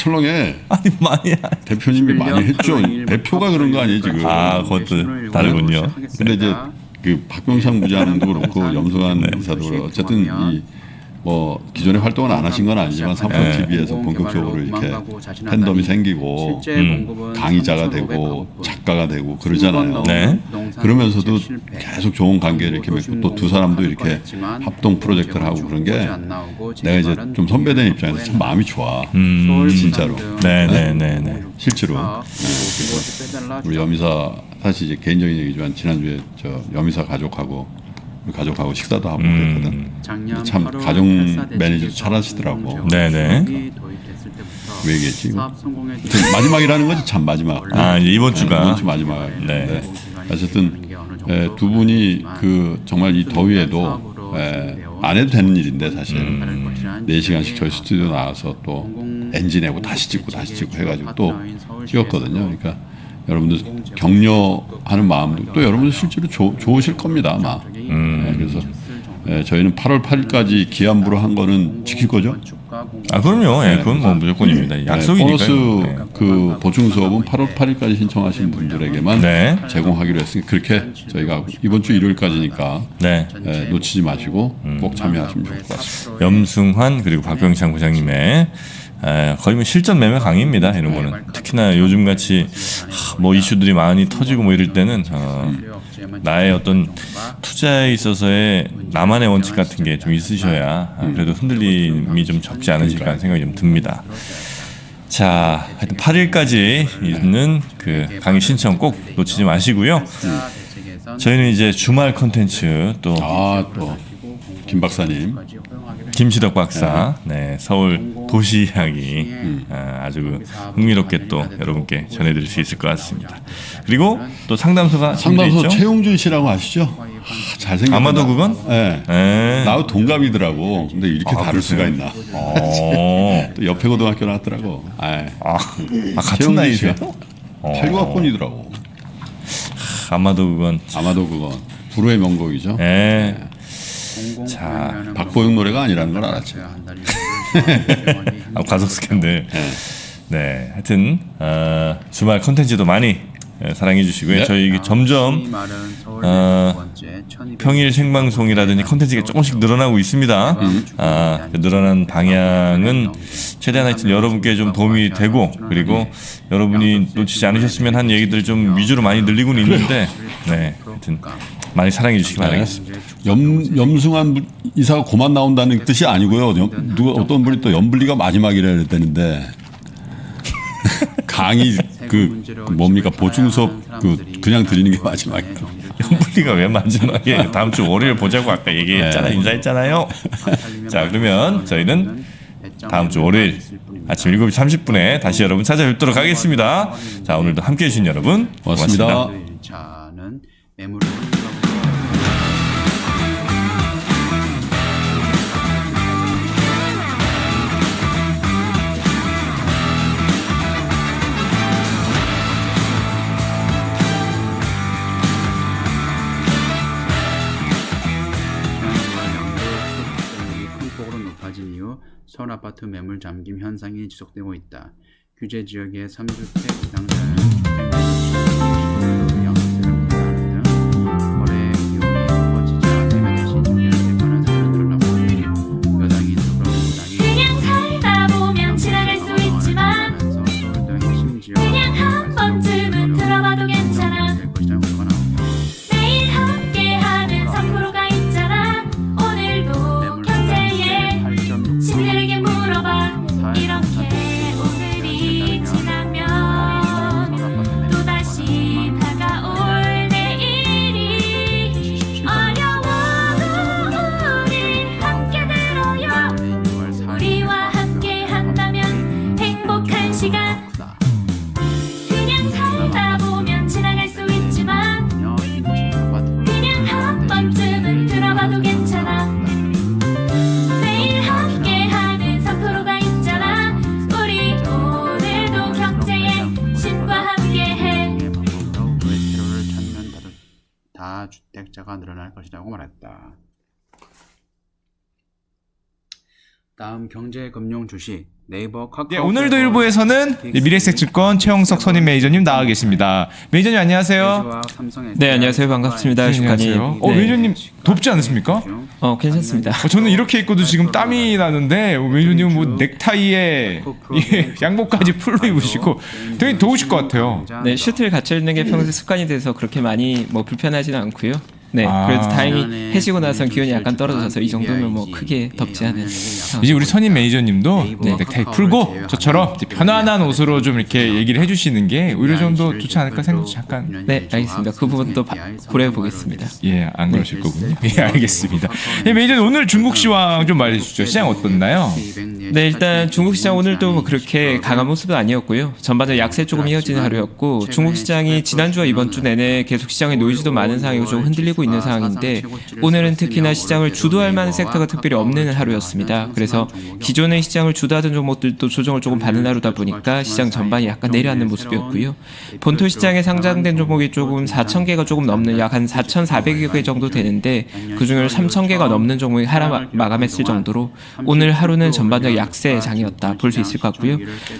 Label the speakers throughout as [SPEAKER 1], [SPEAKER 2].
[SPEAKER 1] 철렁해.
[SPEAKER 2] 아니 많이
[SPEAKER 1] 대표님이 많이 했죠. 대표가 그런 거 아니에요 지금.
[SPEAKER 2] 아 그것도 다르군요.
[SPEAKER 1] 근데 이제 그 박병창 부장도 그렇고 염승환 이사도 그렇고 어쨌든 이 뭐 기존에 활동을 안 하신 건 아니지만 삼성 TV에서 본격적으로 이렇게 팬덤이 생기고 강의자가 되고 작가가 되고 그러잖아요.
[SPEAKER 2] 네.
[SPEAKER 1] 그러면서도 계속 좋은 관계를 이렇게 맺고 또 두 사람도 이렇게 합동 프로젝트를 하고 그런 게 내가 이제 좀 선배된 입장에서 참 마음이 좋아. 진짜로.
[SPEAKER 2] 네네네네.
[SPEAKER 1] 실제로. 우리 염이사 사실 이제 개인적인 얘기지만 지난주에 저 염이사 가족하고 식사도 하고 그랬거든. 참 가정 매니저도 잘하시더라고.
[SPEAKER 2] 네네.
[SPEAKER 1] 왜 얘기했지? 마지막이라는 거지 참 마지막.
[SPEAKER 2] 아 이번 주가.
[SPEAKER 1] 이번 주 마지막.
[SPEAKER 2] 네.
[SPEAKER 1] 네. 어쨌든 두 분이 그 정말 이 더위에도 안 해도 되는 일인데 사실 4시간씩 저희 스튜디오 나와서 또 NG 내고 다시 찍고 해가지고 또 찍었거든요. 그러니까 여러분들 격려하는 마음도 또 여러분들 실제로 좋으실 겁니다 아마. 그래서 저희는 8월 8일까지 기한부로 한 거는 지킬 거죠?
[SPEAKER 2] 아 그럼요. 예, 그건 뭐 무조건입니다. 약속이니까요.
[SPEAKER 1] 보너스 그 보충 수업은 8월 8일까지 신청하신 분들에게만 제공하기로 했으니 그렇게 저희가 이번 주 일요일까지니까 놓치지 마시고 꼭 참여하시면 좋을 것 같습니다.
[SPEAKER 2] 염승환 그리고 박병창 부장님의 거의 뭐 실전 매매 강의입니다. 이런 거는 특히나 요즘 같이 뭐 이슈들이 많이 터지고 뭐 이럴 때는 나의 어떤 투자에 있어서의 나만의 원칙 같은 게 좀 있으셔야 그래도 흔들림이 좀 적지 않으실까 하는 생각이 좀 듭니다. 자, 하여튼 8일까지 있는 그 강의 신청 꼭 놓치지 마시고요. 저희는 이제 주말 컨텐츠 또
[SPEAKER 1] 김 박사님,
[SPEAKER 2] 김시덕 박사, 서울 도시 이야기 아주 흥미롭게 또 여러분께 전해드릴 수 있을 것 같습니다. 그리고 또 상담소
[SPEAKER 1] 최용준 씨라고 아시죠? 잘생겼다.
[SPEAKER 2] 아마도 그건?
[SPEAKER 1] 네. 나하고 동갑이더라고. 근데 이렇게 다를 수가 있나? 또 옆에 고등학교 나왔더라고.
[SPEAKER 2] 같은 나이세요?
[SPEAKER 1] 89학번이더라고.
[SPEAKER 2] 아마도 그건.
[SPEAKER 1] 불후의 명곡이죠.
[SPEAKER 2] 자,
[SPEAKER 1] 박보영 노래가 아니라는 걸 알았죠.
[SPEAKER 2] 과속 스캔들. 네, 하여튼 주말 콘텐츠도 많이 사랑해 주시고요. 저희 점점 평일 생방송이라든지 콘텐츠가 조금씩 늘어나고 있습니다. 늘어난 방향은 최대한 하여튼 여러분께 좀 도움이 되고 그리고 여러분이 놓치지 않으셨으면 한 얘기들 좀 위주로 많이 늘리고는 있는데 하여튼 많이 사랑해 주시기 바라겠습니다.
[SPEAKER 1] 염승환 이사가 고만 나온다는 뜻이 아니고요. 어떤 분이 또 염블리가 마지막이라 그랬다는데 강의 뭡니까 보충 수업 그냥 드리는 게 마지막이에요.
[SPEAKER 2] 염블리가 왜 마지막이에요? 다음 주 월요일 보자고 아까 얘기했잖아요. 인사했잖아요. 자 그러면 저희는 다음 주 월요일 아침 7시 30분에 다시 여러분 찾아뵙도록 하겠습니다. 자 오늘도 함께해 주신 여러분 고맙습니다.
[SPEAKER 3] 서울 아파트 매물 잠김 현상이 지속되고 있다. 규제 지역의 3주택 이상자는 주택 양도세를 부과하는 등 거래 비용이 커지지 않으면 대신 중개를 대표하는 사례가 늘어나고 있다. 여당인 더불어민주당이
[SPEAKER 4] 그냥 살다 보면 지나갈 수 있지만
[SPEAKER 3] 서울 등 핵심 지역
[SPEAKER 4] 그냥 한 번쯤은 들어봐도 괜찮아. 매일 함께하는 3%가 있잖아. 오늘도 경제에 신들에게 물어봐. 이렇게 오늘이 지나면 또다시 다가올 내일이 어려워도 우리 함께 들어요. 우리와 함께 한다면 행복한 시간. 그냥 살다 보면 지나갈 수 있지만 그냥 한 번쯤은 들어봐도 괜찮아. 매일 함께하는 3%가 있잖아. 우리 오늘도 경제의 신과 함께해.
[SPEAKER 3] 외채로를 찾는 다주택자가 늘어날 것이라고 말했다. 다음 경제금융 주식 네이버 카카오.
[SPEAKER 5] 네, 오늘도 일부에서는 미래에셋증권 최영석 선임 매니저님 나와 계십니다. 매니저님 안녕하세요.
[SPEAKER 6] 네, 안녕하세요. 반갑습니다. 슈카님.
[SPEAKER 5] 안녕하세요. 매니저님 덥지 않으십니까?
[SPEAKER 6] 괜찮습니다.
[SPEAKER 5] 저는 이렇게 입고도 지금 땀이 나는데 매니저님 뭐 넥타이에 양복까지 풀로 입으시고 되게 더우실 것 같아요.
[SPEAKER 6] 네, 슈트를 갖춰 입는 게 평소 습관이 돼서 그렇게 많이 뭐 불편하지는 않고요. 네, 그래도 다행히 해지고 나선 기온이 약간 떨어져서 이 정도면 뭐 크게 덥지 않은 상황.
[SPEAKER 5] 이제 우리 선임 매니저님도 넥타이 풀고 저처럼 이제 편안한 옷으로 좀 이렇게 얘기를 해주시는 게 오히려 좀 더 좋지 않을까 생각 잠깐.
[SPEAKER 6] 네, 알겠습니다. 그 부분도 고려해 보겠습니다.
[SPEAKER 5] 예, 안 그러실 거군요. 예, 알겠습니다. 예, 매니저님 오늘 중국 시황 좀 말해주시죠. 시장 어떻나요?
[SPEAKER 6] 네, 일단 중국 시장 오늘도 뭐 그렇게 강한 모습은 아니었고요. 전반적으로 약세 조금 이어지는 하루였고, 중국 시장이 지난주와 이번 주 내내 계속 시장의 노이즈도 많은 상황이고 좀 흔들리고 있는 상황인데, 오늘은 특히나 시장을 주도할 만한 섹터가 특별히 없는 하루였습니다. 그래서 기존의 시장을 주도하던 종목들도 조정을 조금 받는 하루다 보니까 시장 전반이 약간 내려앉는 모습이었고요. 본토 시장에 상장된 종목이 조금 4,000개가 조금 넘는 약 한 4,400여 개 정도 되는데, 그중에 3,000개가 넘는 종목이 하나 마감했을 정도로 오늘 하루는 전반적 약세 장이었다 볼 수 있을 것 같고요.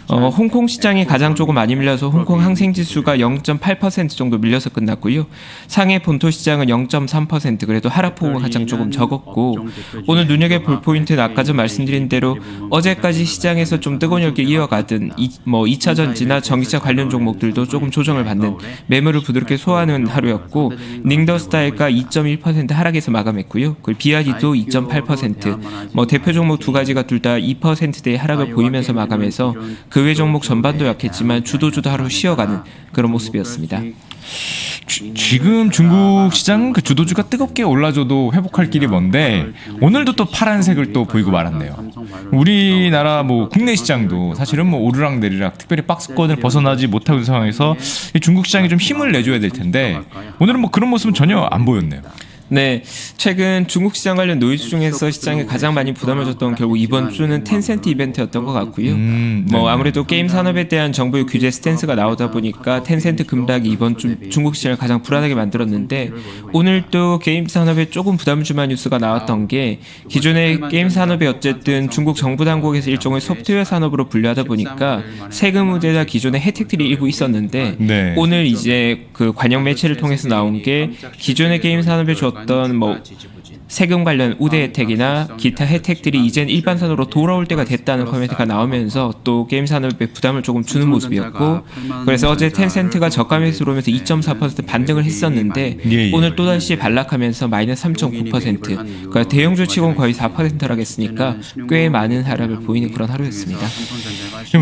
[SPEAKER 6] 홍콩 시장이 가장 조금 많이 밀려서 홍콩 항생지수가 0.8% 정도 밀려서 끝났고요. 상해 본토 시장은 0.3% 그래도 하락폭은 가장 조금 적었고, 오늘 눈여겨볼 포인트는 아까 전 말씀드린 대로 어제까지 시장에서 좀 뜨거운 열기 이어가던 2차 전지나 전기차 관련 종목들도 조금 조정을 받는 매물을 부드럽게 소화하는 하루였고, 닝더스타일가 2.1% 하락해서 마감했고요. 그리고 비아디도 2.8%, 대표 종목 두 가지가 둘 다 2%대의 하락을 보이면서 마감해서 그 외 종목 전반도 약했지만 주도주도 하루 쉬어가는 그런 모습이었습니다.
[SPEAKER 5] 지금 중국 시장 그 주도주가 뜨겁게 올라줘도 회복할 길이 먼데 오늘도 또 파란색을 또 보이고 말았네요. 우리나라 뭐 국내 시장도 사실은 뭐 오르락 내리락 특별히 박스권을 벗어나지 못하고 있는 상황에서 이 중국 시장이 좀 힘을 내줘야 될 텐데 오늘은 뭐 그런 모습은 전혀 안 보였네요.
[SPEAKER 6] 네, 최근 중국 시장 관련 노이즈 중에서 시장에 가장 많이 부담을 줬던 결국 이번 주는 텐센트 이벤트였던 것 같고요. 아무래도 게임 산업에 대한 정부의 규제 스탠스가 나오다 보니까 텐센트 급락이 이번 주 중국 시장을 가장 불안하게 만들었는데, 오늘 또 게임 산업에 조금 부담을 줄 만한 뉴스가 나왔던 게, 기존의 게임 산업이 어쨌든 중국 정부 당국에서 일종의 소프트웨어 산업으로 분류하다 보니까 세금 우대나 기존의 혜택들이 일부 있었는데,
[SPEAKER 5] 네.
[SPEAKER 6] 오늘 이제 그 관영 매체를 통해서 나온 게 기존의 게임 산업에 줬던 세금 관련 우대 혜택이나 기타 혜택들이 이젠 일반 산업으로 돌아올 때가 됐다는 코멘트가 나오면서 또 게임 산업에 부담을 조금 주는 모습이었고, 그래서 어제 텐센트가 저가 매수로 오면서 2.4% 반등을 했었는데 오늘 또다시 반락하면서 마이너스 3.9%, 그러니까 대형주 치고는 거의 4% 하락했으니까 꽤 많은 하락을 보이는 그런 하루였습니다.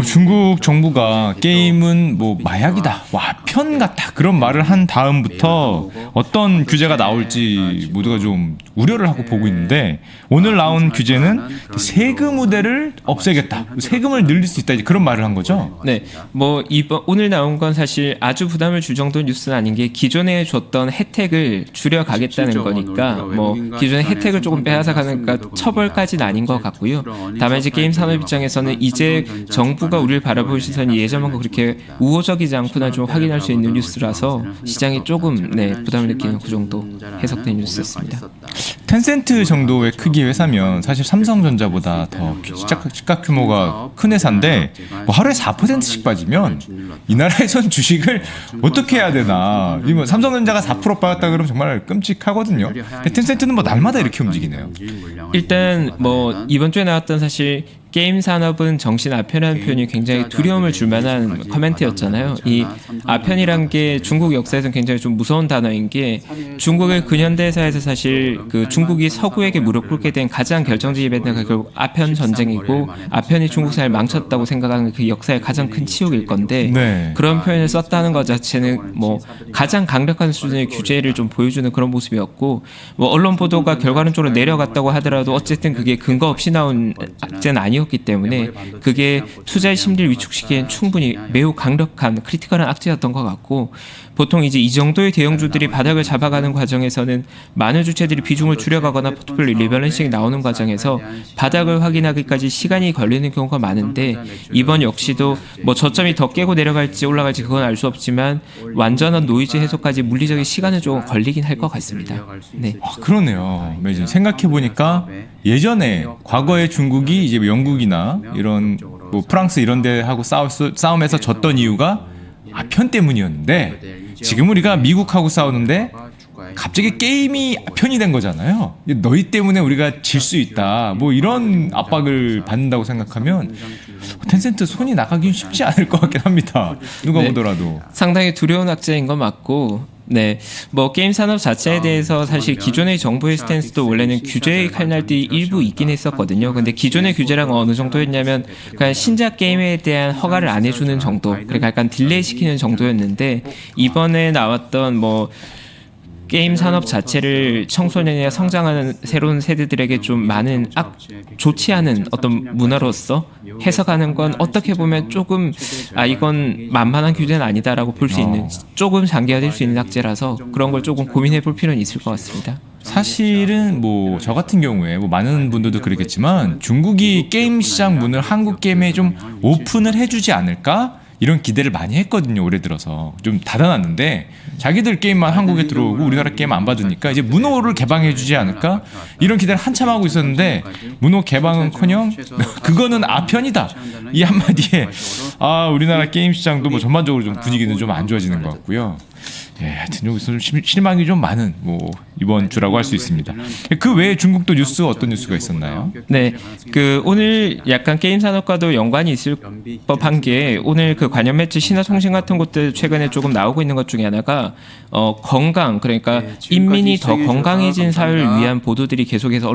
[SPEAKER 5] 중국 정부가 게임은 뭐 마약이다, 아편 같다 그런 말을 한 다음부터 어떤 규제가 나올지 모두가 좀 우려를 하고 보고 있는데, 오늘 나온 규제는 세금 우대를 없애겠다, 세금을 늘릴 수 있다, 그런 말을 한 거죠.
[SPEAKER 6] 네, 오늘 나온 건 사실 아주 부담을 줄 정도의 뉴스는 아닌 게, 기존에 줬던 혜택을 줄여가겠다는 거니까 기존의 혜택을 조금 빼앗아가니까 처벌까지는 아닌 것 같고요. 다만 이제 게임 산업 입장에서는 이제 정부가 우리를 바라볼 시선이 예전만큼 그렇게 우호적이지 않구나 좀 확인할 수 있는 뉴스라서 시장이 조금 부담을 느끼는 그 정도 해석된 뉴스였습니다.
[SPEAKER 5] 텐센트 정도의 크기의 회사면 사실 삼성전자보다 더 시가 규모가 큰 회사인데 하루에 4%씩 빠지면 이 나라에선 주식을 어떻게 해야 되나. 삼성전자가 4% 빠졌다 그러면 정말 끔찍하거든요. 근데 텐센트는 날마다 이렇게 움직이네요.
[SPEAKER 6] 일단 이번 주에 나왔던 사실 게임 산업은 정신 아편이라는 표현이 굉장히 두려움을 줄 만한 코멘트였잖아요. 이 아편이란 게 중국 역사에서는 굉장히 좀 무서운 단어인 게, 중국의 근현대사에서 사실 그 중국이 서구에게 무릎 꿇게 된 가장 결정적 이벤트가 결국 아편 전쟁이고, 아편이 중국 사회를 망쳤다고 생각하는 그 역사의 가장 큰 치욕일 건데, 그런 표현을 썼다는 것 자체는 가장 강력한 수준의 규제를 좀 보여주는 그런 모습이었고, 언론 보도가 결과론적으로 내려갔다고 하더라도 어쨌든 그게 근거 없이 나온 악재는 아니었기 때문에 그게 투자의 심리를 위축시키기엔 충분히 매우 강력한 크리티컬한 악재였던 것 같고, 보통 이제 이 정도의 대형주들이 바닥을 잡아가는 과정에서는 많은 주체들이 비중을 줄여가거나 포트폴리오 리밸런싱이 나오는 과정에서 바닥을 확인하기까지 시간이 걸리는 경우가 많은데, 이번 역시도 저점이 더 깨고 내려갈지 올라갈지 그건 알 수 없지만 완전한 노이즈 해소까지 물리적인 시간은 조금 걸리긴 할 것 같습니다. 네.
[SPEAKER 5] 그러네요. 생각해 보니까 예전에 과거에 중국이 이제 영국이나 이런 뭐 프랑스 이런 데 하고 싸움에서 졌던 이유가 아편 때문이었는데 지금 우리가 미국하고 싸우는데 갑자기 게임이 아편이 된 거잖아요. 너희 때문에 우리가 질 수 있다. 뭐 이런 압박을 받는다고 생각하면 텐센트 손이 나가긴 쉽지 않을 것 같긴 합니다. 누가
[SPEAKER 6] 네.
[SPEAKER 5] 보더라도.
[SPEAKER 6] 상당히 두려운 악재인 건 맞고, 네, 뭐 게임 산업 자체에 대해서 사실 기존의 정부의 스탠스도 원래는 규제의 칼날들이 일부 있긴 했었거든요. 근데 기존의 규제랑 어느 정도였냐면 그냥 신작 게임에 대한 허가를 안 해주는 정도, 그러니까 약간 딜레이 시키는 정도였는데 이번에 나왔던 뭐 게임 산업 자체를 청소년이나 성장하는 새로운 세대들에게 좀 많은 좋지 않은 어떤 문화로서 해석하는 건 어떻게 보면 조금 이건 만만한 규제는 아니다라고 볼 수 있는, 조금 장기화될 수 있는 악재라서 그런 걸 조금 고민해 볼 필요는 있을 것 같습니다.
[SPEAKER 5] 사실은 뭐 저 같은 경우에 뭐 많은 분들도 그렇겠지만 중국이 게임 시장 문을 한국 게임에 좀 오픈을 해주지 않을까? 이런 기대를 많이 했거든요. 올해 들어서 좀 닫아놨는데 자기들 게임만 한국에 들어오고 우리나라 게임 안 받으니까 이제 문호를 개방해주지 않을까 이런 기대를 한참 하고 있었는데 문호 개방은커녕 그거는 아편이다 이 한마디에 우리나라 게임 시장도 뭐 전반적으로 좀 분위기는 좀 안 좋아지는 것 같고요. 예, 하여튼 여기서 좀 실망이 좀 많은 뭐 이번 주라고 할 수 있습니다. 그 외에 중국도 뉴스 어떤 뉴스가 있었나요?
[SPEAKER 6] 네, 그 오늘 약간 게임 산업과도 연관이 있을 법한 게 오늘 그 관련 매체 신화통신 같은 곳들 최근에 조금 나오고 있는 것 중에 하나가 건강, 그러니까 인민이 더 건강해진 사회를 위한 보도들이 계속해서